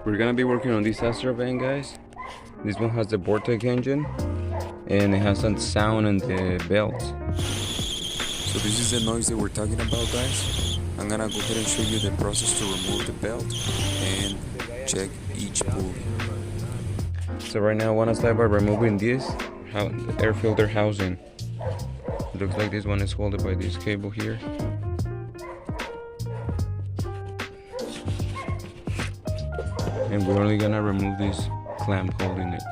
We're gonna be working on this ASTRO van, guys. This one has the Vortec engine and it has some sound in the belt. So this is the noise that we're talking about, guys. I'm gonna go ahead and show you the process to remove the belt and check each pulley. So right now I wanna start by removing this air filter housing. It looks like this one is held by this cable here. And we're only gonna remove this clamp holding it.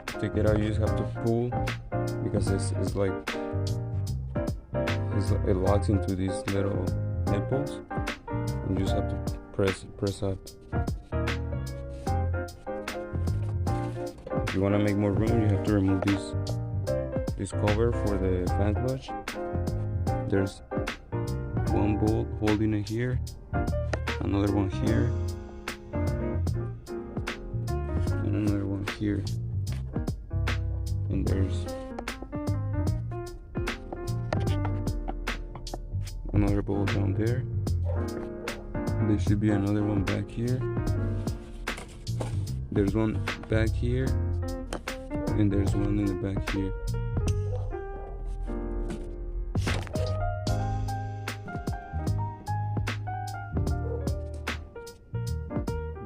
To take it out, you just have to pull because it's like it locks into these little nipples. You just have to press up. If you want to make more room, you have to remove this cover for the fan clutch. There's one bolt holding it here, another one here, and another one here. And there's another bolt down there. There should be another one back here. There's one back here, and there's one in the back here.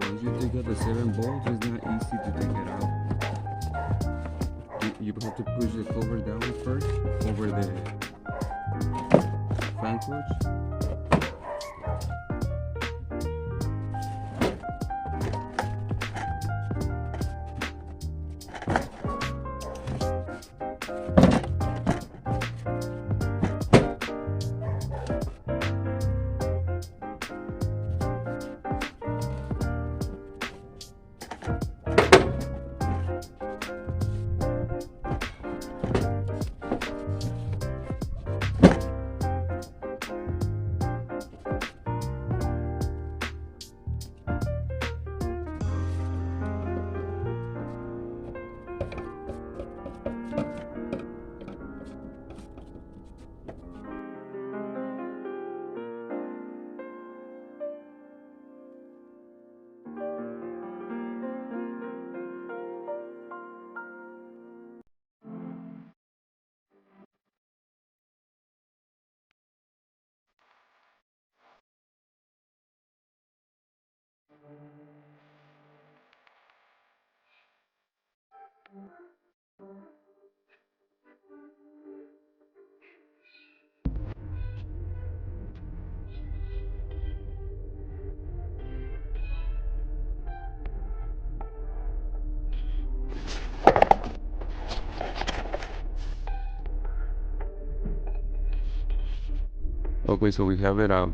Once you take out the 7 bolts, it's not easy to take it out. You have to push the cover down first over the fan clutch. Okay, so we have it out.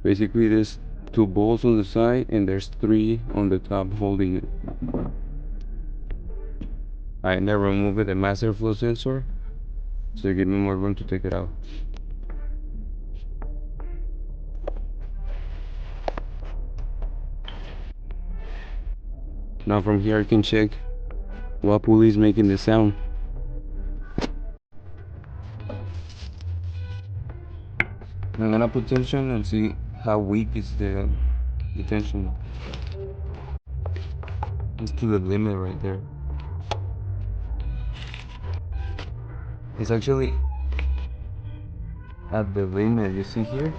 Basically there's 2 bolts on the side and there's 3 on the top holding it. I never removed the master flow sensor, so give me more room to take it out. Now from here I can check what pulley is making the sound. I'm gonna put tension and see how weak is the tension. It's to the limit right there. It's actually at the limit. You see here?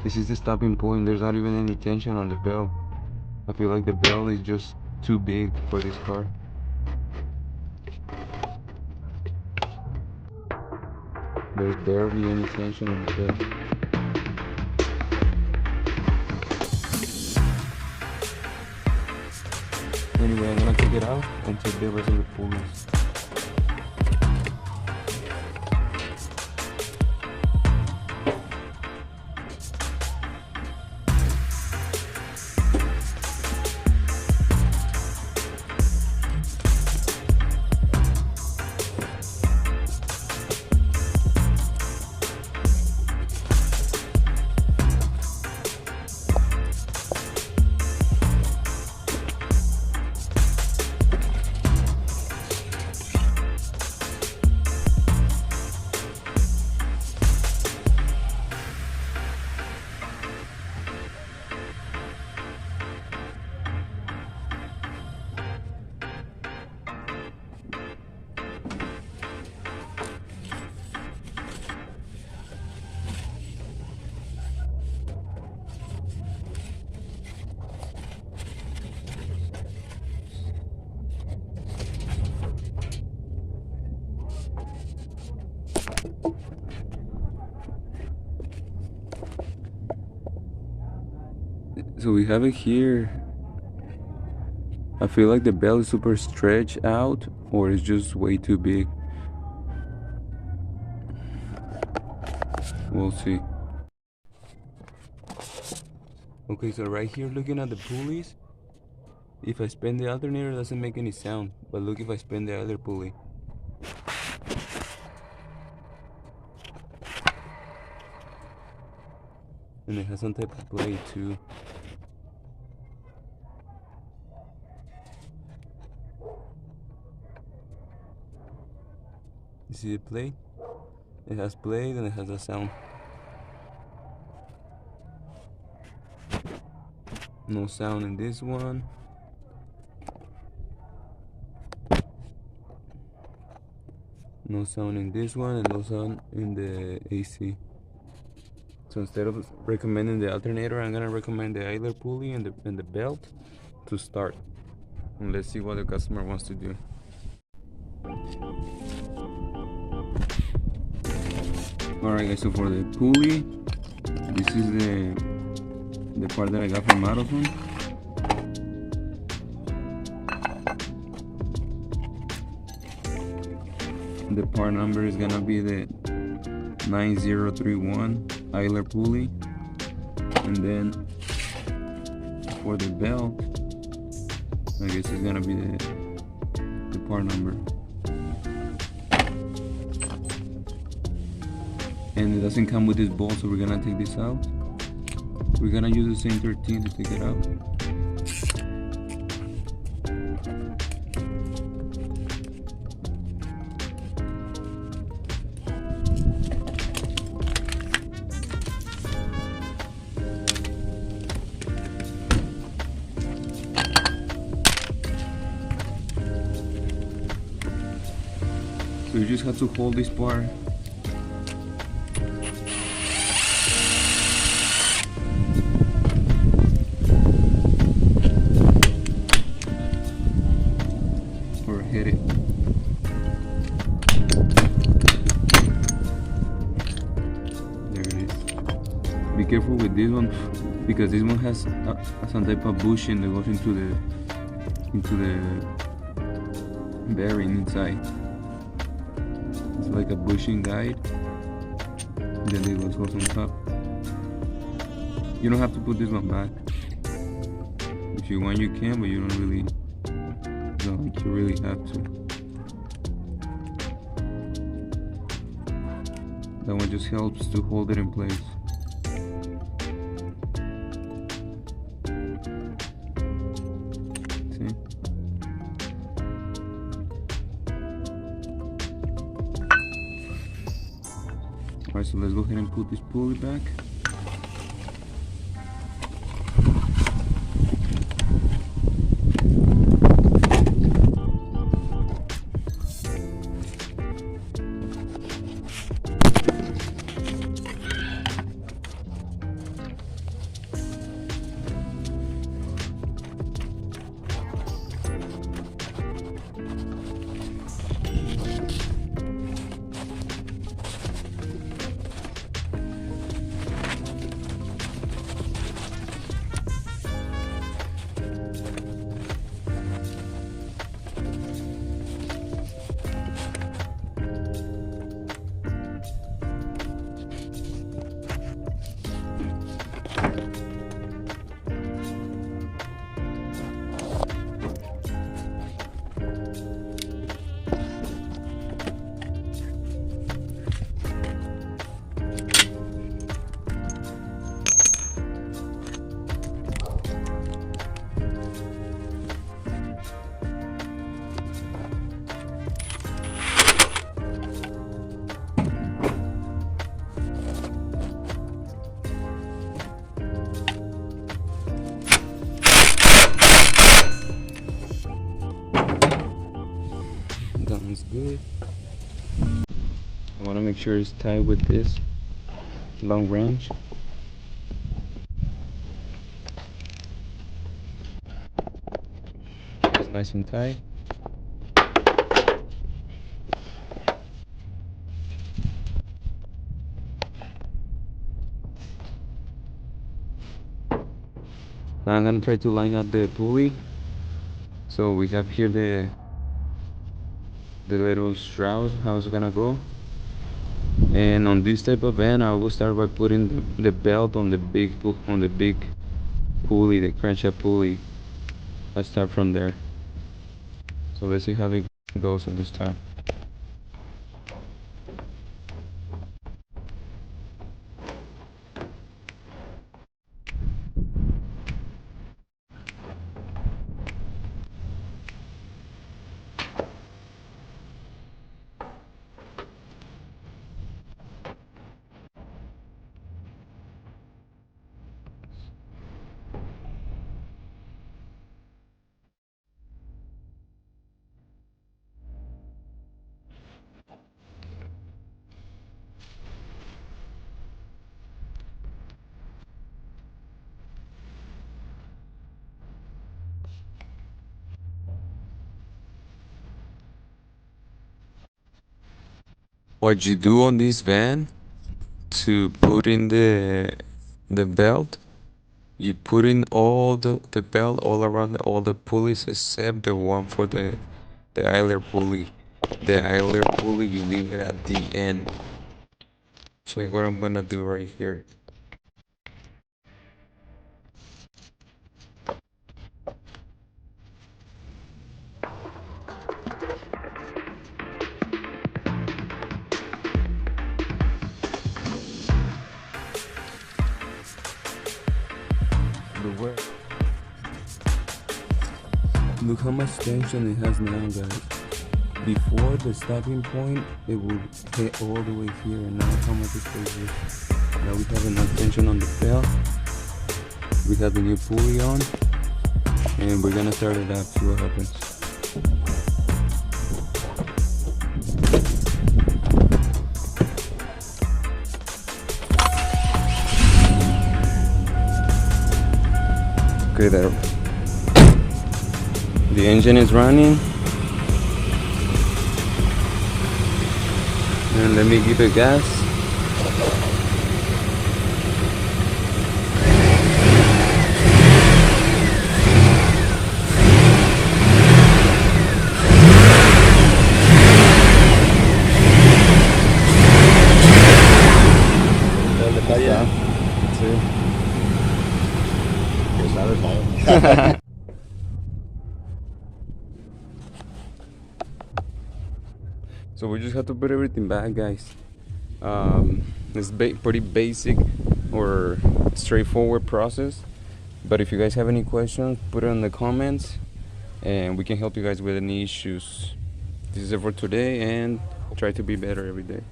This is the stopping point. There's not even any tension on the bell. I feel like the bell is just too big for this car. There's barely any tension on the bell. Anyway, I'm gonna take it out and check the rest of the pulleys. So we have it here. I feel like the belt is super stretched out, or it's just way too big. We'll see. Okay, so right here looking at the pulleys, if I spin the alternator it doesn't make any sound, but look if I spin the other pulley. And it has some type of blade too. You see the blade? It has blade and it has a sound. No sound in this one. No sound in this one, and no sound in the AC. So instead of recommending the alternator, I'm gonna recommend the idler pulley and the belt to start. And let's see what the customer wants to do. Alright guys, so for the pulley, this is the part that I got from Amazon. The part number is gonna be the 9031 idler pulley, and then for the belt, I guess it's gonna be the part number. And it doesn't come with this bolt, so we're gonna take this out. We're gonna use the same 13 to take it out. So you just have to hold this part. Or hit it. There it is. Be careful with this one, because this one has some type of bushing that goes into the bearing inside. It's like a bushing guide, and then it goes on top. You don't have to put this one back. If you want, you can, but you don't really have to. That one just helps to hold it in place. See? Alright, so let's go ahead and put this pulley back. That one's good. I want to make sure it's tied with this long wrench. It's nice and tight. Now I'm gonna try to line up the pulley. So we have here the little shroud, how it's gonna go. And on this type of van, I will start by putting the belt on the big pulley, the crankshaft pulley. I start from there. So let's see how it goes on this time. What you do on this van to put in the belt, you put in all the belt all around all the pulleys except the one for the idler pulley. The idler pulley you leave it at the end. So like what I'm gonna do right here. Look how much tension it has now, guys. Before the stopping point, it would hit all the way here, and now how much it stays here. Now we have enough tension on the belt. We have the new pulley on, and we're gonna start it up, see what happens. Okay, there. The engine is running. And let me give it gas. So we just have to put everything back, guys. It's pretty basic or straightforward process, but if you guys have any questions, put it in the comments and we can help you guys with any issues. This is it for today, and try to be better every day.